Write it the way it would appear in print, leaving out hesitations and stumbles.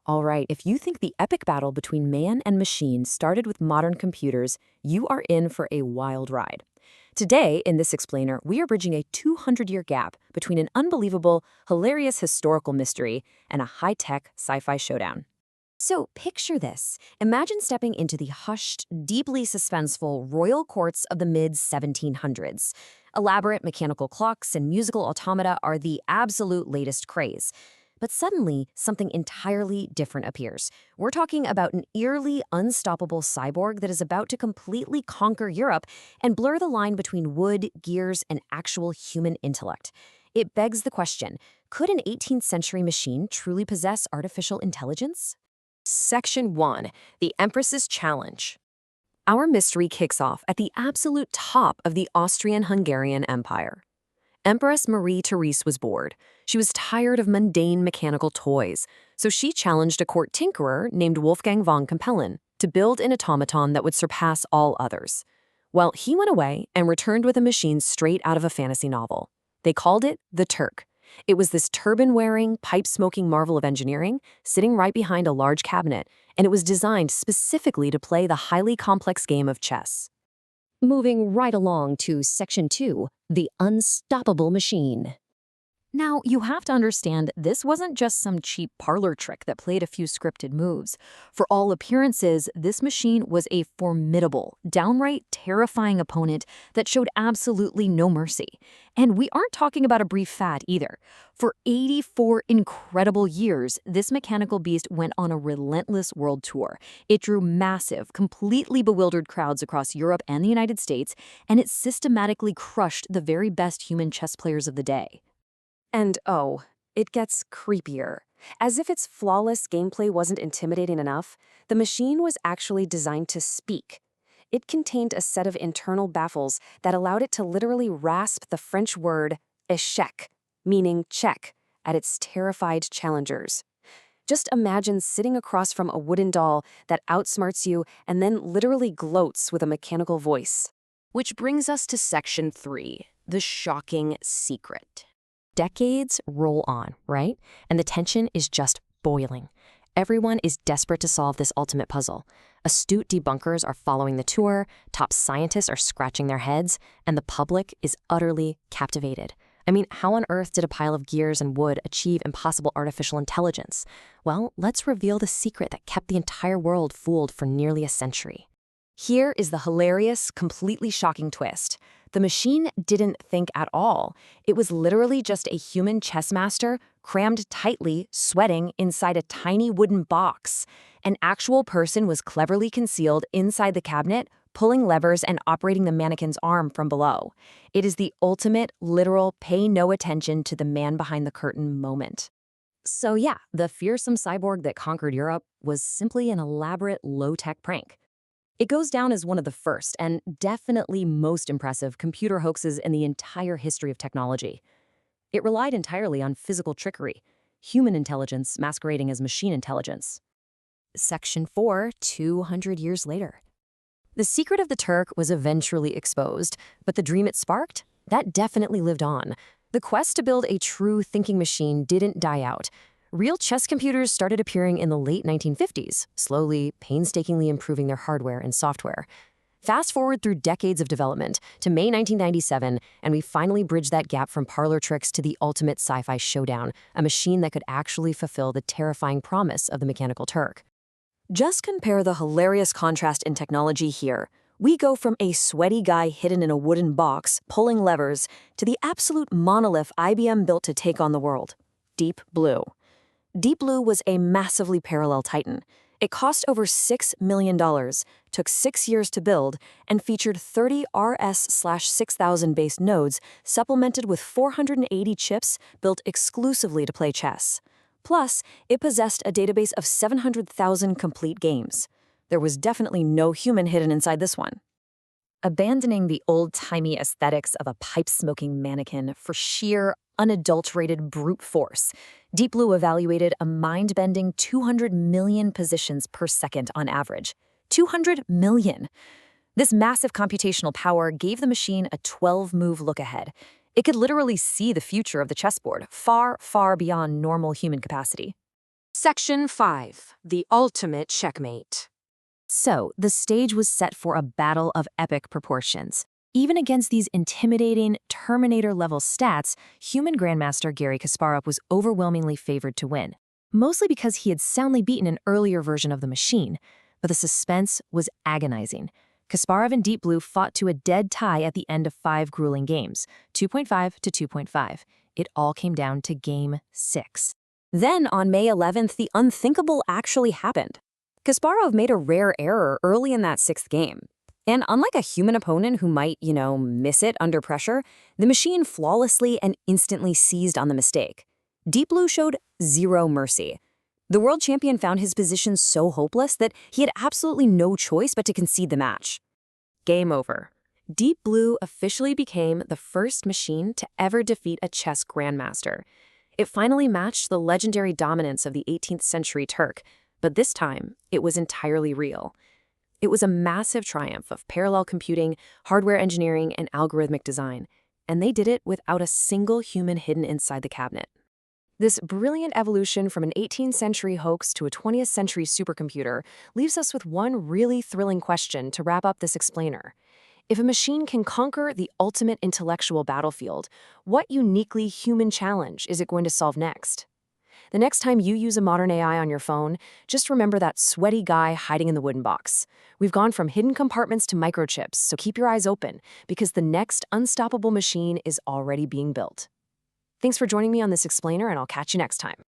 All right, if you think the epic battle between man and machine started with modern computers, you are in for a wild ride. Today, in this explainer, we are bridging a 200-year gap between an unbelievable, hilarious historical mystery and a high-tech sci-fi showdown. So picture this. Imagine stepping into the hushed, deeply suspenseful royal courts of the mid-1700s. Elaborate mechanical clocks and musical automata are the absolute latest craze. But suddenly, something entirely different appears. We're talking about an eerily unstoppable cyborg that is about to completely conquer Europe and blur the line between wood, gears, and actual human intellect. It begs the question, could an 18th century machine truly possess artificial intelligence? Section 1. The Empress's Challenge. Our mystery kicks off at the absolute top of the Austrian-Hungarian Empire. Empress Marie Therese was bored. She was tired of mundane mechanical toys, so she challenged a court tinkerer named Wolfgang von Kempelen to build an automaton that would surpass all others. Well, he went away and returned with a machine straight out of a fantasy novel. They called it the Turk. It was this turban-wearing, pipe-smoking marvel of engineering sitting right behind a large cabinet, and it was designed specifically to play the highly complex game of chess. Moving right along to Section 2, the Unstoppable Machine. Now, you have to understand, this wasn't just some cheap parlor trick that played a few scripted moves. For all appearances, this machine was a formidable, downright terrifying opponent that showed absolutely no mercy. And we aren't talking about a brief fad either. For 84 incredible years, this mechanical beast went on a relentless world tour. It drew massive, completely bewildered crowds across Europe and the United States, and it systematically crushed the very best human chess players of the day. And oh, it gets creepier. As if its flawless gameplay wasn't intimidating enough, the machine was actually designed to speak. It contained a set of internal baffles that allowed it to literally rasp the French word échec, meaning check, at its terrified challengers. Just imagine sitting across from a wooden doll that outsmarts you and then literally gloats with a mechanical voice. Which brings us to Section 3, the shocking secret. Decades roll on, right? And the tension is just boiling. Everyone is desperate to solve this ultimate puzzle. Astute debunkers are following the tour, top scientists are scratching their heads, and the public is utterly captivated. I mean, how on earth did a pile of gears and wood achieve impossible artificial intelligence? Well, let's reveal the secret that kept the entire world fooled for nearly a century. Here is the hilarious, completely shocking twist. The machine didn't think at all. It was literally just a human chess master crammed tightly, sweating inside a tiny wooden box. An actual person was cleverly concealed inside the cabinet, pulling levers and operating the mannequin's arm from below. It is the ultimate, literal, pay no attention to the man behind the curtain moment. So yeah, the fearsome cyborg that conquered Europe was simply an elaborate, low-tech prank. It goes down as one of the first and definitely most impressive computer hoaxes in the entire history of technology. It relied entirely on physical trickery, human intelligence masquerading as machine intelligence. Section 4, 200 years later. The secret of the Turk was eventually exposed, but the dream it sparked? That definitely lived on. The quest to build a true thinking machine didn't die out. Real chess computers started appearing in the late 1950s, slowly, painstakingly improving their hardware and software. Fast forward through decades of development to May 1997, and we finally bridged that gap from parlor tricks to the ultimate sci-fi showdown, a machine that could actually fulfill the terrifying promise of the Mechanical Turk. Just compare the hilarious contrast in technology here. We go from a sweaty guy hidden in a wooden box, pulling levers, to the absolute monolith IBM built to take on the world. Deep Blue. Deep Blue was a massively parallel titan. It cost over $6 million, took 6 years to build, and featured 30 RS/6000 based nodes supplemented with 480 chips built exclusively to play chess. Plus, it possessed a database of 700,000 complete games. There was definitely no human hidden inside this one. Abandoning the old-timey aesthetics of a pipe-smoking mannequin for sheer, unadulterated brute force, Deep Blue evaluated a mind-bending 200 million positions per second on average. 200 million! This massive computational power gave the machine a 12-move look ahead. It could literally see the future of the chessboard, far, far beyond normal human capacity. Section 5. The Ultimate Checkmate. So, the stage was set for a battle of epic proportions. Even against these intimidating, Terminator-level stats, human Grandmaster Garry Kasparov was overwhelmingly favored to win, mostly because he had soundly beaten an earlier version of the machine. But the suspense was agonizing. Kasparov and Deep Blue fought to a dead tie at the end of 5 grueling games, 2.5 to 2.5. It all came down to Game 6. Then, on May 11th, the unthinkable actually happened. Kasparov made a rare error early in that 6th game. And unlike a human opponent who might, miss it under pressure, the machine flawlessly and instantly seized on the mistake. Deep Blue showed zero mercy. The world champion found his position so hopeless that he had absolutely no choice but to concede the match. Game over. Deep Blue officially became the first machine to ever defeat a chess grandmaster. It finally matched the legendary dominance of the 18th century Turk, but this time it was entirely real. It was a massive triumph of parallel computing, hardware engineering, and algorithmic design, and they did it without a single human hidden inside the cabinet. This brilliant evolution from an 18th century hoax to a 20th century supercomputer leaves us with one really thrilling question to wrap up this explainer. If a machine can conquer the ultimate intellectual battlefield, what uniquely human challenge is it going to solve next? The next time you use a modern AI on your phone, just remember that sweaty guy hiding in the wooden box. We've gone from hidden compartments to microchips, so keep your eyes open, because the next unstoppable machine is already being built. Thanks for joining me on this explainer, and I'll catch you next time.